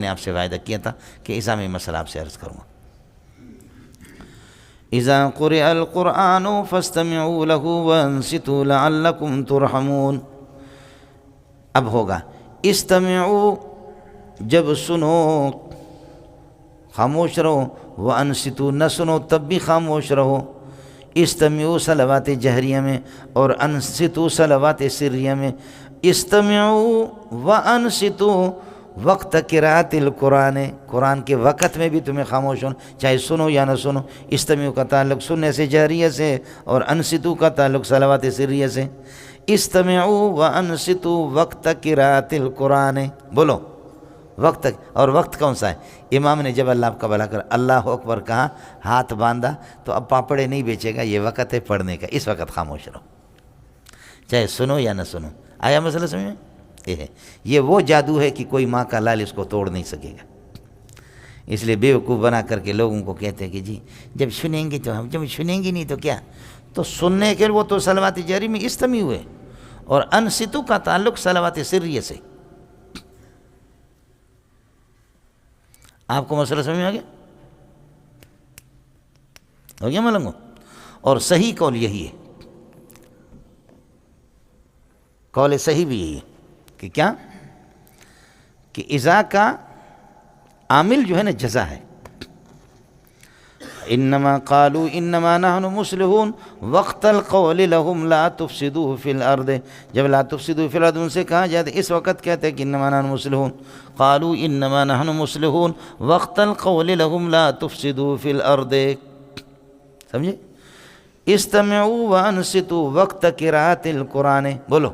نے آپ سے وعدہ کیا تھا کہ اذا میں مسئلہ آپ سے عرض کروں گا۔ اذا قرئ القرآن فاستمعوا له وانصتوا لعلكم ترحمون۔ اب ہوگا استمعوا، جب سنو خاموش رہو، وانصتوا نہ سنو تب بھی خاموش رہو۔ استمعوا صلوات جہریہ میں اور انصتوا صلوات سریہ میں۔ استمعوا وانصتوا وقت قراءت القرآن، قرآن کے وقت میں بھی تمہیں خاموش ہونا، چاہے سنو یا نہ سنو۔ استمعوا کا تعلق سننے سے جہریہ سے اور انصتوا کا تعلق صلوات سریہ سے۔ استمعوا وانصتوا وقت قراءت القرآن، بولو وقت، اور وقت کون سا ہے؟ امام نے جب اللہ آپ کا بھلا کر اللہ اکبر کہا، ہاتھ باندھا، تو اب پاپڑے نہیں بیچے گا، یہ وقت ہے پڑھنے کا، اس وقت خاموش رہو، چاہے سنو یا نہ سنو۔ آیا مسئلہ سمجھ میں؟ یہ ہے، یہ وہ جادو ہے کہ کوئی ماں کا لال اس کو توڑ نہیں سکے گا۔ اس لیے بیوقوف بنا کر کے لوگوں کو کہتے ہیں کہ جی جب سنیں گے تو ہم، جب سنیں گے نہیں تو کیا؟ تو سننے کے وہ تو صلوات جہری میں استمی ہوئے، اور انصتوا کا تعلق صلوات سریہ سے۔ آپ کو مسئلہ سمجھ میں آ گیا؟ ہو گیا ملنگو؟ اور صحیح قول یہی ہے، قول صحیح بھی یہی ہے کہ کیا؟ کہ اذا کا عامل جو ہے نا جزا ہے۔ انما قالوا انما نحن مصلحون وقت القول لهم لا تفسدوا في الارض، جب لا تفسدوا في الارض ان سے کہا جاتا ہے، اس وقت کہتے ہیں کہ انما نحن مصلحون، قالوا انما نحن مصلحون وقت القول لهم لا تفسدوا في الارض، سمجھے؟ استمعوا وانصتوا وقت قراءت القرآن، بولو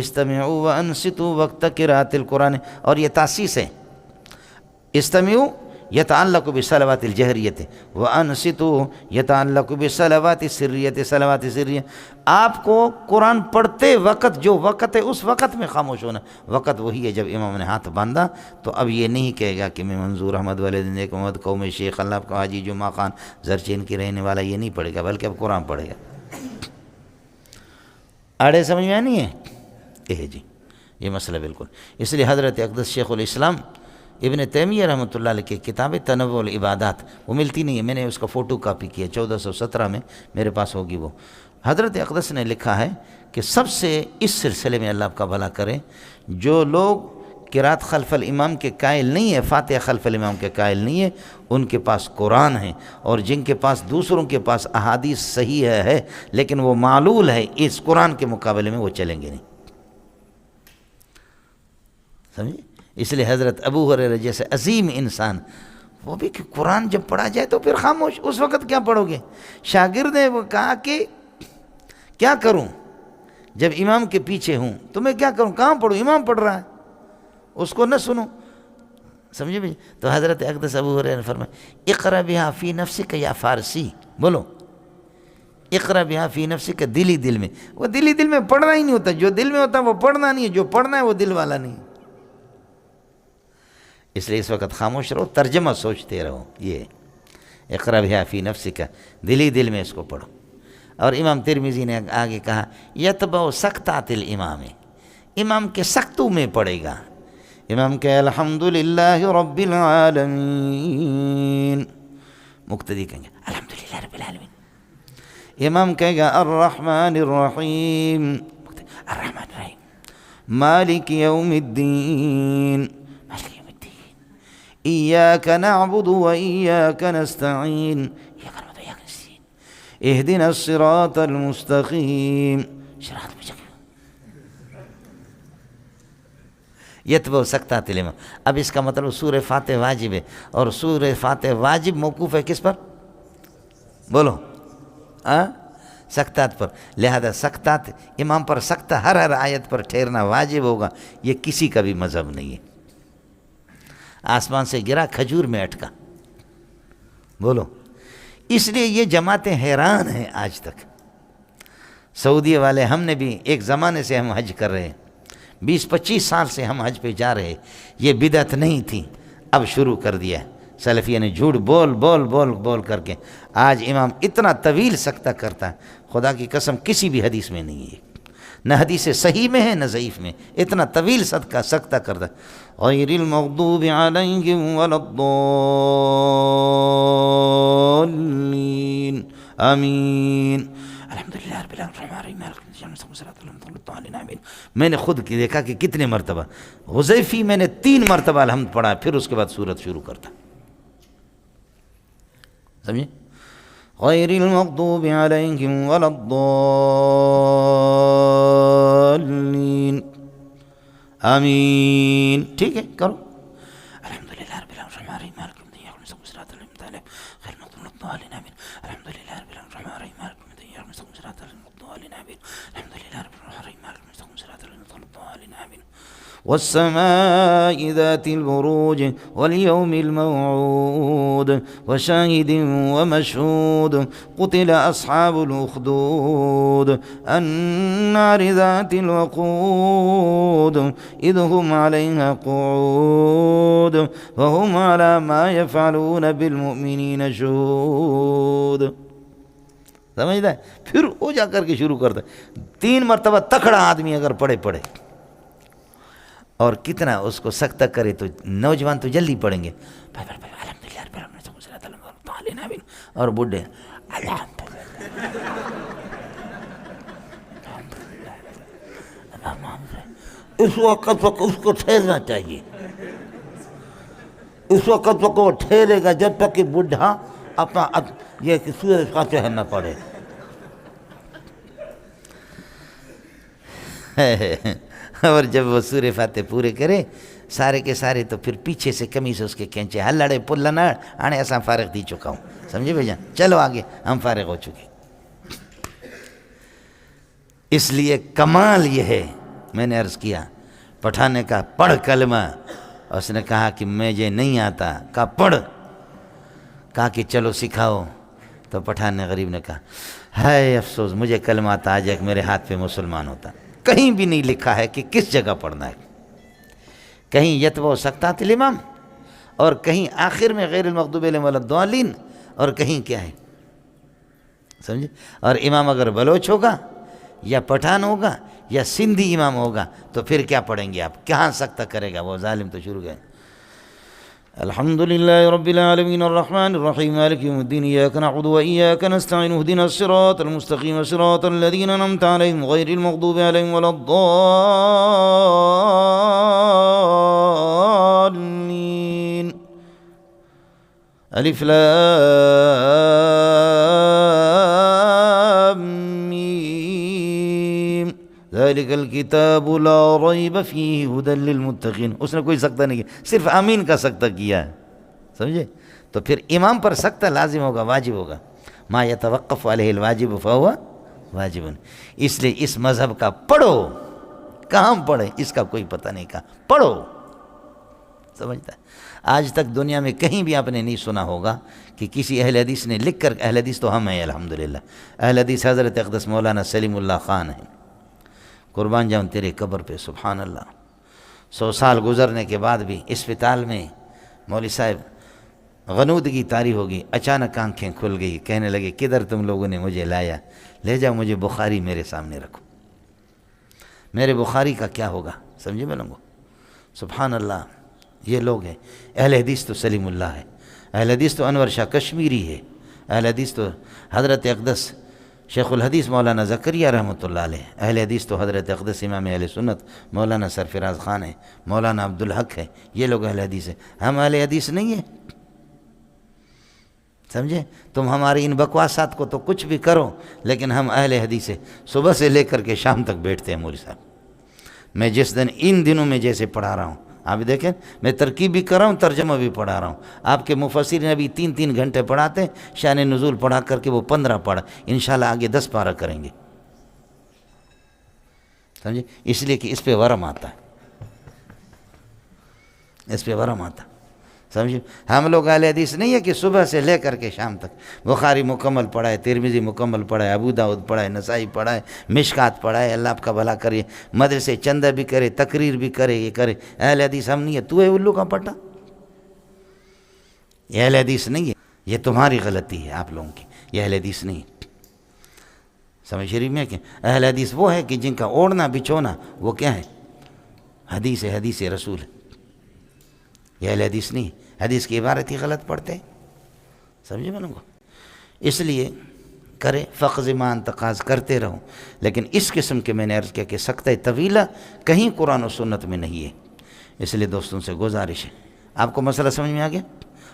استمعوا وانصتوا وقت قراءت القرآن، اور یہ تاسیس ہے۔ استمعوا یتعلق بصلوات الجہریت وانصتوا یتعلق بصلوات السریت، صلوات سریہ۔ آپ کو قرآن پڑھتے وقت جو وقت ہے اس وقت میں خاموش ہونا، وقت وہی ہے جب امام نے ہاتھ باندھا۔ تو اب یہ نہیں کہے گا کہ میں منظور احمد والد نیک محمد قوم شیخ اللہ کا حاجی جمعہ خان زرچین کی رہنے والا، یہ نہیں پڑھے گا، بلکہ اب قرآن پڑھے گا۔ آڑے سمجھ میں نہیں ہے؟ یہ جی یہ مسئلہ بالکل۔ اس لیے حضرت اقدس شیخ الاسلام ابن تیمیہ رحمۃ اللہ علیہ کی کتاب تنوع العبادات، وہ ملتی نہیں ہے، میں نے اس کا فوٹو کاپی کیا، 1417 میں میرے پاس ہوگی وہ۔ حضرت اقدس نے لکھا ہے کہ سب سے اس سلسلے میں اللہ آپ کا بھلا کرے، جو لوگ قرات خلف الامام کے قائل نہیں ہے، فاتحہ خلف الامام کے قائل نہیں ہے، ان کے پاس قرآن ہے، اور جن کے پاس دوسروں کے پاس احادیث صحیح ہے لیکن وہ معلول ہے، اس قرآن کے مقابلے میں وہ چلیں گے نہیں، سمجھے؟ اس لیے حضرت ابو ہریرہ جیسے عظیم انسان، وہ بھی کہ قرآن جب پڑھا جائے تو پھر خاموش، اس وقت کیا پڑھو گے؟ شاگرد نے وہ کہا کہ کیا کروں جب امام کے پیچھے ہوں، تو میں کیا کروں، کہاں پڑھوں، امام پڑھ رہا ہے، اس کو نہ سنوں، سمجھے بھائی؟ تو حضرت اقدس ابو ہریرہ نے فرمایا اقرأ بہا فی نفسک یا فارسی، بولو اقرأ بہا فی نفسک، دلی دل میں، وہ دلی دل میں پڑھنا ہی نہیں ہوتا، جو دل میں ہوتا ہے وہ پڑھنا نہیں ہے، جو پڑھنا ہے وہ دل والا نہیں۔ اس لیے اس وقت خاموش رہو، ترجمہ سوچتے رہو، یہ اقرأ بہا فی نفسک، دلی دل میں اس کو پڑھو۔ اور امام ترمذی نے آگے کہا یتبع سکتات الامام، امام کے سختوں میں پڑھے گا۔ امام کہ الحمدللہ رب العالمین، مقتدی کہیں گے الحمدللہ رب العالمین، امام کہے گا الرحمن الرحیم، الرحمن الرحیم، مالک یوم الدین، ایاک نعبد و ایاک نستعین، ایاک نعبد و ایاک نستعین، اہدنا الصراط المستقیم، صراط مستقیم، یتبع سکتات الامام۔ اب اس کا مطلب سورہ فاتح واجب ہے، اور سورہ فاتح واجب موقوف ہے کس پر؟ بولو سکتات پر، لہذا سکتات امام پر سکتہ ہر آیت پر ٹھہرنا واجب ہوگا، یہ کسی کا بھی مذہب نہیں ہے۔ آسمان سے گرا کھجور میں اٹکا، بولو۔ اس لیے یہ جماعتیں حیران ہیں آج تک۔ سعودی والے، ہم نے بھی ایک زمانے سے ہم حج کر رہے ہیں، 20-25 سال سے ہم حج پہ جا رہے، یہ بدعت نہیں تھی، اب شروع کر دیا ہے سلفیہ نے، جھوٹ بول بول بول بول کر کے آج امام اتنا طویل سکتہ کرتا ہے، خدا کی قسم کسی بھی حدیث میں نہیں ہے۔ نہ حدیث صحیح میں ہے نہ ضعیف میں، اتنا طویل صدقہ سکتہ کردہ. غیر المغضوب علیہم ولا الضالین آمین. الحمدللہ رب العالمین. میں نے خود دیکھا کہ کتنے مرتبہ حذیفی میں نے 3 مرتبہ الحمد پڑھا، پھر اس کے بعد سورت شروع کرتا. سمجھے؟ غیر المغضوب علیہم ولا الضالین آمین. ٹھیک ہے، کرو. الحمدللہ رب العالمین مالک یوم الدین اهدنا الصراط المستقیم غیر المغضوب علیہم آمین. الحمدللہ رب العالمین مالک یوم الدین اهدنا الصراط المستقیم آمین. الحمدللہ رب العالمین مالک یوم الدین اهدنا الصراط المستقیم آمین. والسماء ذات البروج واليوم الموعود وشاهد ومشهود قتل أصحاب الأخدود النار ذات الوقود إذ هم عليها قعود وهم على ما يفعلون بالمؤمنين شهود. سمجھتا ہے؟ پھر وہ جا کر کے شروع کرتا ہے. 3 مرتبہ تکڑا آدمی اگر پڑھے اور کتنا اس کو سکتہ کرے تو نوجوان تو جلدی پڑھیں گے اور بوڑھے اس وقت تک اس کو ٹھہرنا چاہیے. اس وقت تک وہ ٹھہرے گا جب تک کہ بوڑھا اپنا یہ کہ سورۃ فاتحہ نہ پڑھے. اور جب وہ سورہ فاتحہ پورے کرے سارے کے سارے تو پھر پیچھے سے قمیص اس کے کھینچے ہلڑے پلنا آنے ایسا فارغ دی چکا ہوں. سمجھے بھائی جان؟ چلو آگے، ہم فارغ ہو چکے. اس لیے کمال یہ ہے، میں نے عرض کیا پٹھانے کا پڑھ کلمہ. اس نے کہا کہ مجھے نہیں آتا. کہا پڑھ. کہا کہ چلو سکھاؤ. تو پٹھان نے غریب نے کہا ہائے افسوس مجھے کلمہ آتا آج ایک میرے ہاتھ پہ مسلمان ہوتا. کہیں بھی نہیں لکھا ہے کہ کس جگہ پڑھنا ہے. کہیں یتبع سکتات الامام اور کہیں آخر میں غیر المغضوب علیہم ولا الضالین اور کہیں کیا ہے. سمجھے؟ اور امام اگر بلوچ ہوگا یا پٹھان ہوگا یا سندھی امام ہوگا تو پھر کیا پڑھیں گے آپ؟ کہاں سکتہ کرے گا وہ ظالم؟ تو شروع گئے. الحمدللہ رب العالمین الرحمن الرحیم مالک یوم الدین ایاک نعبد و ایاک نستعین اهدنا الصراط المستقیم صراط الذین انعمت علیہم غیر المغضوب علیہم ولا الضالین. الف لام میم ذالک الکتاب لا ریب فیہ ھدی للمتقین. اس نے کوئی سکتہ نہیں کیا، صرف آمین کا سکتہ کیا ہے. سمجھے؟ تو پھر امام پر سکتہ لازم ہوگا، واجب ہوگا. ما یتوقف علیہ الواجب فہو واجب. اس لیے اس مذہب کا پڑھو. کہاں پڑھے اس کا کوئی پتہ نہیں. کہا پڑھو. سمجھتا ہے؟ آج تک دنیا میں کہیں بھی آپ نے نہیں سنا ہوگا کہ کسی اہل حدیث نے لکھ کر، اہل حدیث تو ہم ہیں الحمدللہ. اہل حدیث حضرت اقدس مولانا سلیم اللہ خان ہیں. قربان جاؤں تیرے قبر پہ. سبحان اللہ. 100 سال گزرنے کے بعد بھی اسپتال میں مولوی صاحب غنودگی طاری ہوگی. اچانک آنکھیں کھل گئی. کہنے لگے کدھر تم لوگوں نے مجھے لایا؟ لے جاؤ مجھے بخاری میرے سامنے رکھو. میرے بخاری کا کیا ہوگا؟ سمجھے میں لوگوں؟ سبحان اللہ. یہ لوگ ہیں. اہل حدیث تو سلیم اللہ ہے. اہل حدیث تو انور شاہ کشمیری ہے. اہل حدیث تو حضرت اقدس شیخ الحدیث مولانا زکریا رحمۃ اللہ علیہ. اہل حدیث تو حضرت اقدس امام اہل سنت مولانا سرفراز خان ہے. مولانا عبدالحق ہے. یہ لوگ اہل حدیث ہیں. ہم اہل حدیث نہیں ہیں. سمجھے؟ تم ہماری ان بکواسات کو تو کچھ بھی کرو لیکن ہم اہل حدیث ہیں. صبح سے لے کر کے شام تک بیٹھتے ہیں مولوی صاحب. میں جس دن ان دنوں میں جیسے پڑھا رہا ہوں آپ دیکھیں، میں ترکیب بھی کر رہا ہوں ترجمہ بھی پڑھا رہا ہوں. آپ کے مفسرین ابھی 3 گھنٹے پڑھاتے ہیں. شان نزول پڑھا کر کے وہ 15 پڑھا. انشاءاللہ آگے 10 پارہ کریں گے. سمجھے؟ اس لیے کہ اس پہ ورم آتا ہے. اس پہ ورم آتا. سمجھے؟ ہم لوگ اہل حدیث نہیں ہے کہ صبح سے لے کر کے شام تک بخاری مکمل پڑھائے، ترمذی مکمل پڑھائے، ابو داؤد پڑھائے، نسائی پڑھائے، مشکات پڑھائے. اللہ آپ کا بھلا کرے. مدرسے چندہ بھی کرے، تقریر بھی کرے، یہ کرے. اہل حدیث ہم نہیں ہے. تو ہے الو کا پٹا. یہ اہل حدیث نہیں ہے. یہ تمہاری غلطی ہے آپ لوگوں کی. یہ اہل حدیث نہیں. سمجھ شریف میں کہ اہل حدیث وہ ہے کہ جن کا اوڑھنا بچھونا وہ کیا ہے؟ حدیث ہے، حدیث رسول ہے. یہ اہل حدیث نہیں، حدیث کی عبارت ہی غلط پڑھتے ہیں. سمجھے بنوں کو؟ اس لیے کرے فقض مان تقاض کرتے رہو. لیکن اس قسم کے میں نے عرض کیا کہ سکتہ طویلہ کہیں قرآن و سنت میں نہیں ہے. اس لیے دوستوں سے گزارش ہے، آپ کو مسئلہ سمجھ میں آ گیا؟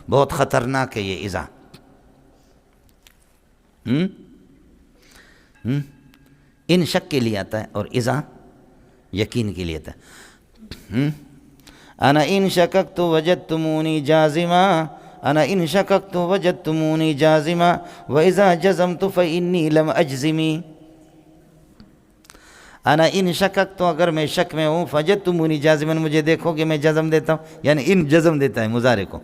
بہت خطرناک ہے یہ اذا. ان شک کے لیے آتا ہے اور اذا یقین کے لیے آتا ہے. انا ان شککت وجدتمونی جازما، انا ان شککت وجدتمونی جازما واذا جزمت فانی لم اجزمی. انا ان شککت، اگر میں شک میں ہوں، فجدتمونی جازما، مجھے دیکھو کہ میں جزم دیتا ہوں، یعنی ان جزم دیتا ہے مضارع کو.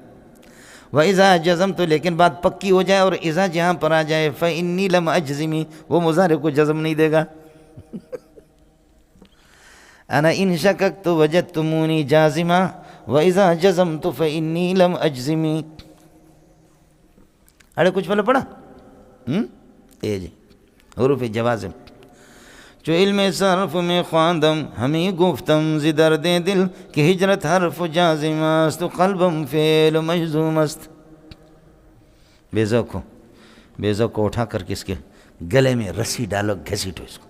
وَإِذَا جَزَمْتُ، لیکن بات پکی ہو جائے اور اذا جہاں پر آ جائے فَإِنِّي لَمْ أَجْزِمِ، وہ مضارع کو جزم نہیں دے گا. انا ان شککت وجدتمونی جازما وَإِذَا جَزَمْتُ فَإِنِّي لَمْ أَجْزِمِ. اڑے کچھ پہلے پڑھا جی حروف جوازم. جو علم صرف میں خواندم ہمیں گفتم ز درد دل کہ ہجرت حرف جازم است و قلبم فعل مجزوم است. بے ذوق کو اٹھا کر کے اس کے گلے میں رسی ڈالو، گھسیٹو اس کو.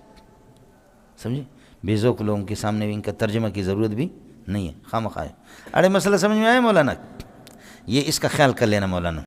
سمجھے؟ بے ذوق لوگوں کے سامنے بھی ان کا ترجمہ کی ضرورت بھی نہیں ہے، خواہ مخواہ. اڑے مسئلہ سمجھ میں آیا مولانا؟ یہ اس کا خیال کر لینا مولانا.